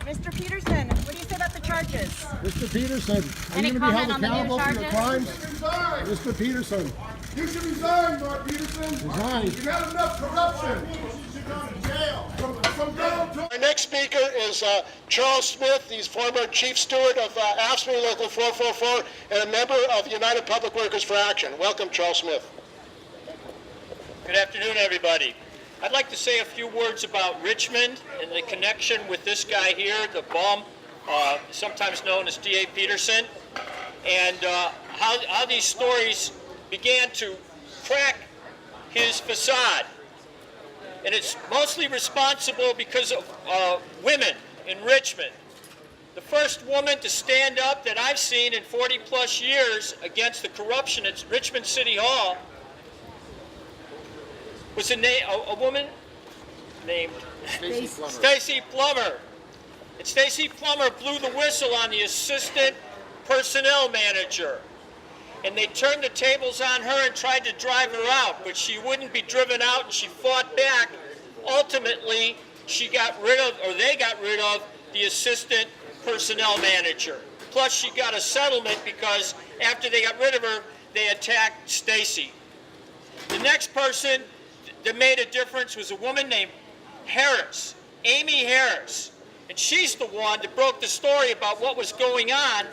Mr. Peterson, what do you say about the charges? Mr. Peterson, are Any you going to be held comment on the new accountable for your crimes? Resign. Mr. Peterson, You should resign, Lord Peterson. resign. You've had enough corruption. You should go to jail. From down to... Our next speaker is Charles Smith. He's former chief steward of AFSCME Local 444 and a member of the United Public Workers for Action. Welcome, Charles Smith. Good afternoon, everybody. I'd like to say a few words about Richmond and the connection with this guy here, the bum, sometimes known as D.A. Peterson, and how these stories began to crack his facade. And it's mostly responsible because of women in Richmond. The first woman to stand up that I've seen in 40 plus years against the corruption at Richmond City Hall was a woman named Stacy Plummer. And Stacy Plummer blew the whistle on the assistant personnel manager. And they turned the tables on her and tried to drive her out, but she wouldn't be driven out and she fought back. Ultimately, she got rid of, or they got rid of, the assistant personnel manager. Plus, she got a settlement because after they got rid of her, they attacked Stacy. The next person that made a difference was a woman named Harris, Amy Harris. And she's the one that broke the story about what was going on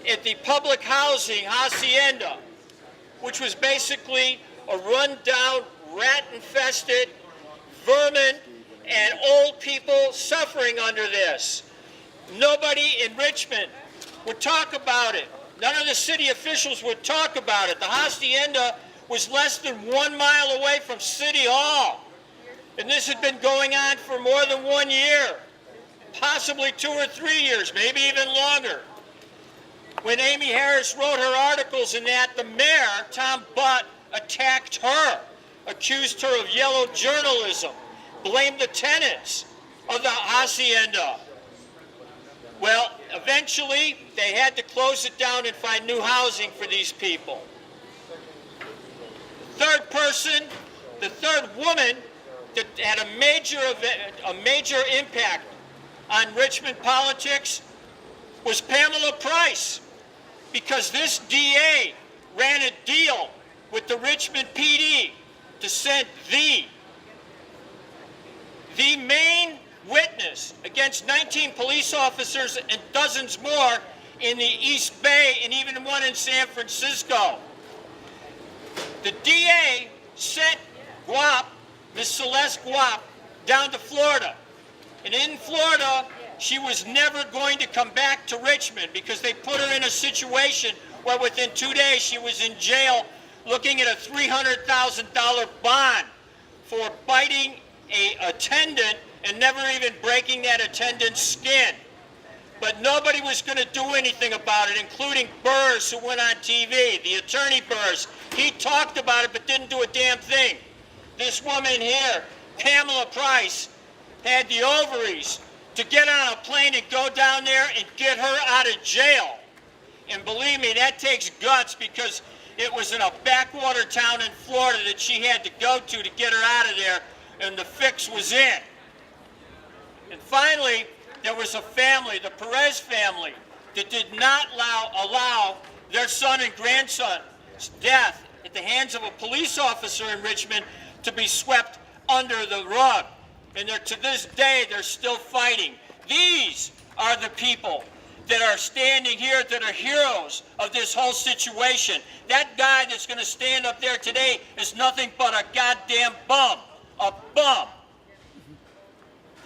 at the public housing hacienda, which was basically a run-down, rat-infested, vermin, and old people suffering under this. Nobody in Richmond would talk about it. None of the city officials would talk about it. The hacienda was less than 1 mile away from City Hall. And this had been going on for more than 1 year, possibly 2 or 3 years, maybe even longer. When Amy Harris wrote her articles in that, the mayor, Tom Butt, attacked her, accused her of yellow journalism, blamed the tenants of the hacienda. Well, eventually, they had to close it down and find new housing for these people. Third person, the third woman that had a major impact on Richmond politics was Pamela Price, because this DA ran a deal with the Richmond PD to send the main witness against 19 police officers and dozens more in the East Bay and even one in San Francisco. The DA sent Guap, Miss Celeste Guap, down to Florida. And in Florida, she was never going to come back to Richmond because they put her in a situation where within 2 days she was in jail looking at a $300,000 bond for biting an attendant and never even breaking that attendant's skin. But nobody was going to do anything about it, including Burrs, who went on TV, the attorney Burrs. He talked about it but didn't do a damn thing. This woman here, Pamela Price, had the ovaries to get on a plane and go down there and get her out of jail. And believe me, that takes guts, because it was in a backwater town in Florida that she had to go to get her out of there, and the fix was in. And finally, there was a family, the Perez family, that did not allow their son and grandson's death at the hands of a police officer in Richmond to be swept under the rug. And to this day, they're still fighting. These are the people that are standing here that are heroes of this whole situation. That guy that's going to stand up there today is nothing but a goddamn bum. A bum.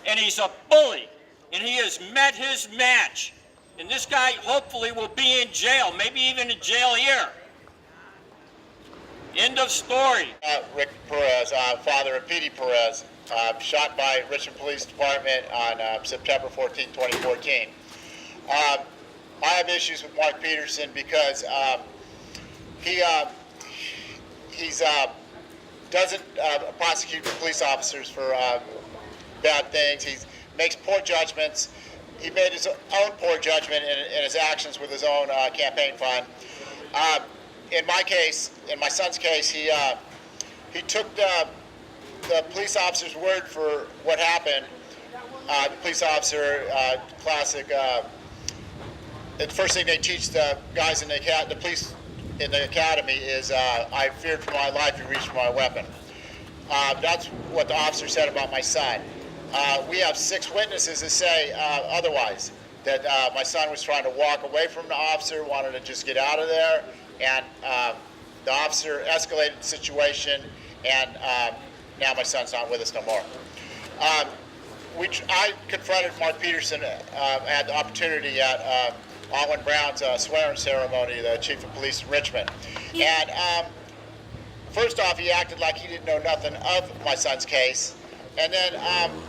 And he's a bully. And he has met his match. And this guy hopefully will be in jail, maybe even in jail here. End of story. Rick Perez, father of Petey Perez, shot by Richmond Police Department on September 14, 2014. I have issues with Mark Peterson because he doesn't prosecute police officers for bad things. He makes poor judgments. He made his own poor judgment in his actions with his own campaign fund. In my case, in my son's case, he took the police officer's word for what happened the police officer, classic. The first thing they teach the guys in the police in the academy is, I feared for my life, you reached for my weapon. That's what the officer said about my son. We have 6 witnesses that say otherwise, that my son was trying to walk away from the officer, wanted to just get out of there, and the officer escalated the situation, and now my son's not with us no more. I confronted Mark Peterson, had the opportunity at Alwyn Brown's swearing ceremony, the chief of police in Richmond. And first off, he acted like he didn't know nothing of my son's case. And then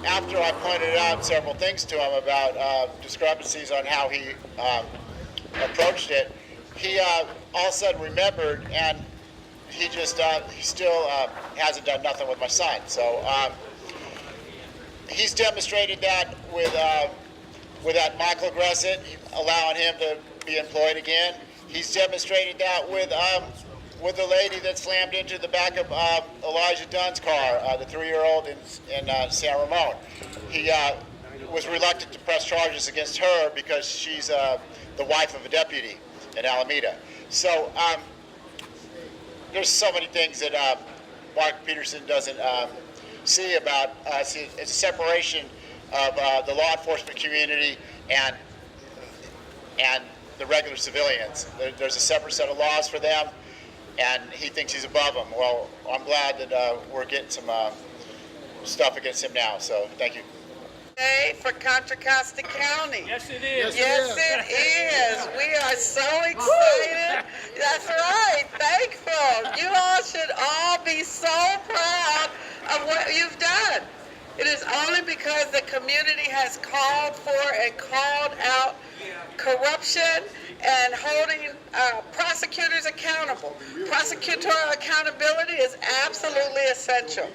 after I pointed out several things to him about discrepancies on how he approached it, he all of a sudden remembered, and he just he still hasn't done nothing with my son. So he's demonstrated that with that Michael Gressett, allowing him to be employed again. He's demonstrated that with the lady that slammed into the back of Elijah Dunn's car, the 3-year-old in San Ramon. He was reluctant to press charges against her because she's the wife of a deputy in Alameda. So there's so many things that Mark Peterson doesn't see about us. It's a separation of the law enforcement community and the regular civilians. There's a separate set of laws for them, and he thinks he's above them. Well, I'm glad that we're getting some stuff against him now, so thank you. Day for Contra Costa County. Yes, it is. Yes, it is. We are so excited. That's right. Thankful. You all should all be so proud of what you've done. It is only because the community has called for and called out corruption and holding prosecutors accountable. Prosecutorial accountability is absolutely essential.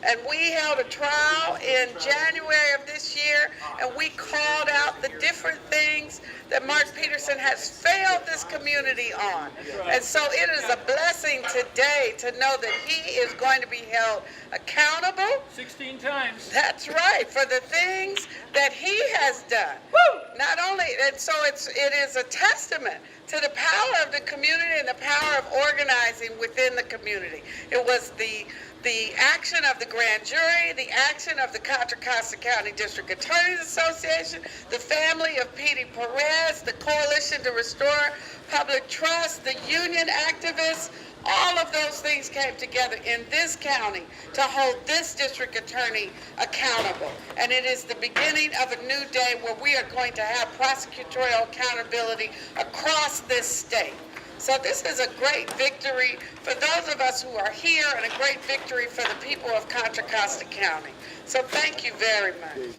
And we held a trial in January of this year, and we called out the different things that Mark Peterson has failed this community on. And so it is a blessing today to know that he is going to be held accountable. 16 times. That's right, for the things that he has done. Woo! Not only, and so it is a testament to the power of the community and the power of organizing within the community. It was the action of the grand jury, the action of the Contra Costa County District Attorneys Association, the family of Petey Perez, the Coalition to Restore Public Trust, the union activists. All of those things came together in this county to hold this district attorney accountable. And it is the beginning of a new day where we are going to have prosecutorial accountability across this state. So this is a great victory for those of us who are here and a great victory for the people of Contra Costa County. So thank you very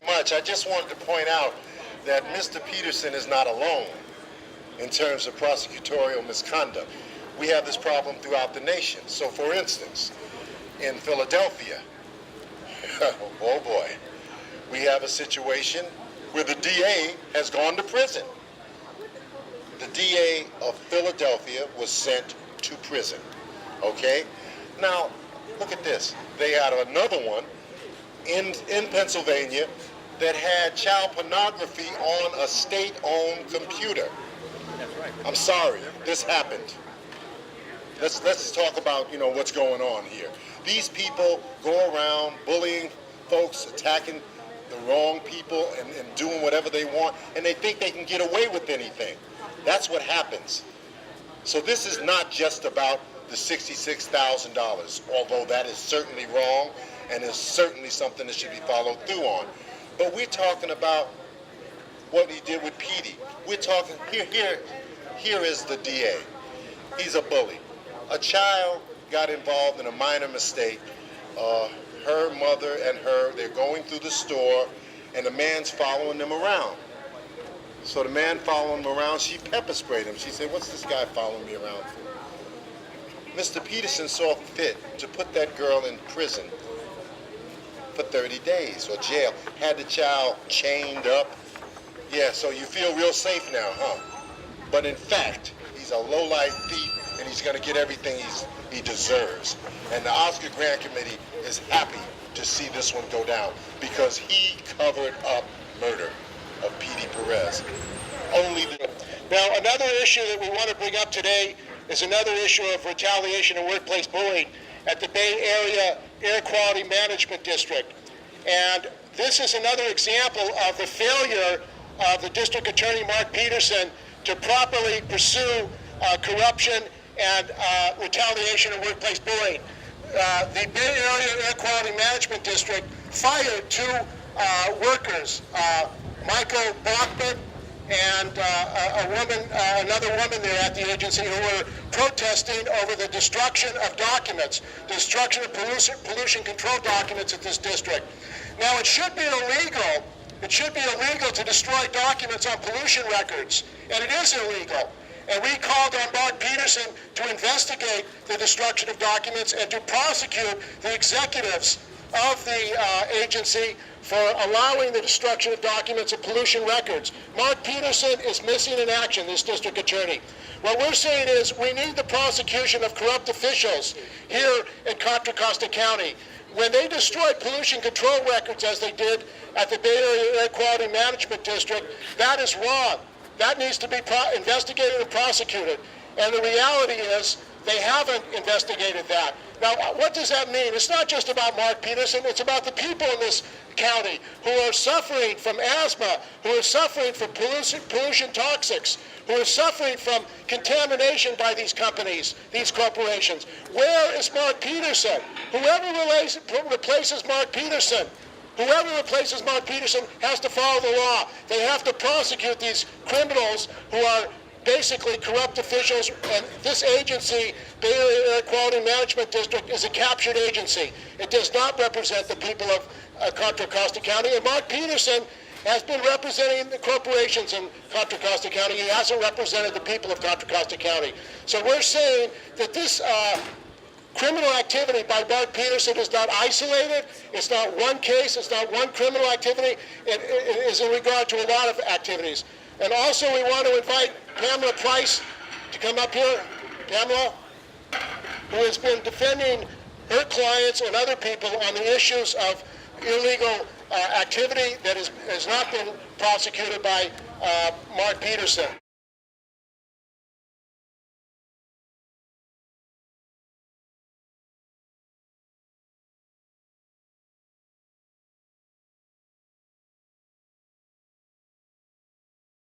much. I just wanted to point out that Mr. Peterson is not alone in terms of prosecutorial misconduct. We have this problem throughout the nation. So for instance, in Philadelphia, oh boy, we have a situation where the DA has gone to prison. The DA of Philadelphia was sent to prison, okay? Now, look at this. They had another one in Pennsylvania that had child pornography on a state-owned computer. That's right. I'm sorry, this happened. Let's talk about, what's going on here. These people go around bullying folks, attacking the wrong people, and doing whatever they want, and they think they can get away with anything. That's what happens. So this is not just about the $66,000, although that is certainly wrong and is certainly something that should be followed through on. But we're talking about what he did with Petey. We're talking, here is the DA. He's a bully. A child got involved in a minor mistake. Her mother and her, they're going through the store, and the man's following them around. So the man following him around, she pepper sprayed him. She said, "What's this guy following me around for?" Mr. Peterson saw fit to put that girl in prison for 30 days or jail. Had the child chained up. Yeah, so you feel real safe now, huh? But in fact, he's a lowlife thief and he's going to get everything he deserves. And the Oscar Grant Committee is happy to see this one go down because he covered up murder of P.D. Perez. Now, another issue that we want to bring up today is another issue of retaliation and workplace bullying at the Bay Area Air Quality Management District. And this is another example of the failure of the District Attorney, Mark Peterson, to properly pursue corruption and retaliation and workplace bullying. The Bay Area Air Quality Management District fired two workers, Michael Bachman and another woman there at the agency, who were protesting over the destruction of documents, the destruction of pollution control documents at this district. Now, it should be illegal. It should be illegal to destroy documents on pollution records, and it is illegal. And we called on Mark Peterson to investigate the destruction of documents and to prosecute the executives of the agency for allowing the destruction of documents and pollution records. Mark Peterson is missing in action, this district attorney. What we're saying is we need the prosecution of corrupt officials here in Contra Costa County. When they destroyed pollution control records, as they did at the Bay Area Air Quality Management District, that is wrong. That needs to be investigated and prosecuted. And the reality is they haven't investigated that. Now, what does that mean? It's not just about Mark Peterson. It's about the people in this county who are suffering from asthma, who are suffering from pollution toxics, who are suffering from contamination by these companies, these corporations. Where is Mark Peterson? Whoever replaces Mark Peterson, has to follow the law. They have to prosecute these criminals who are basically corrupt officials, and this agency, Bay Area Air Quality Management District, is a captured agency. It does not represent the people of Contra Costa County, and Mark Peterson has been representing the corporations in Contra Costa County. He hasn't represented the people of Contra Costa County. So we're saying that this criminal activity by Mark Peterson is not isolated. It's not one case. It's not one criminal activity. It is in regard to a lot of activities. And also we want to invite Pamela Price to come up here. Pamela, who has been defending her clients and other people on the issues of illegal activity that has not been prosecuted by Mark Peterson.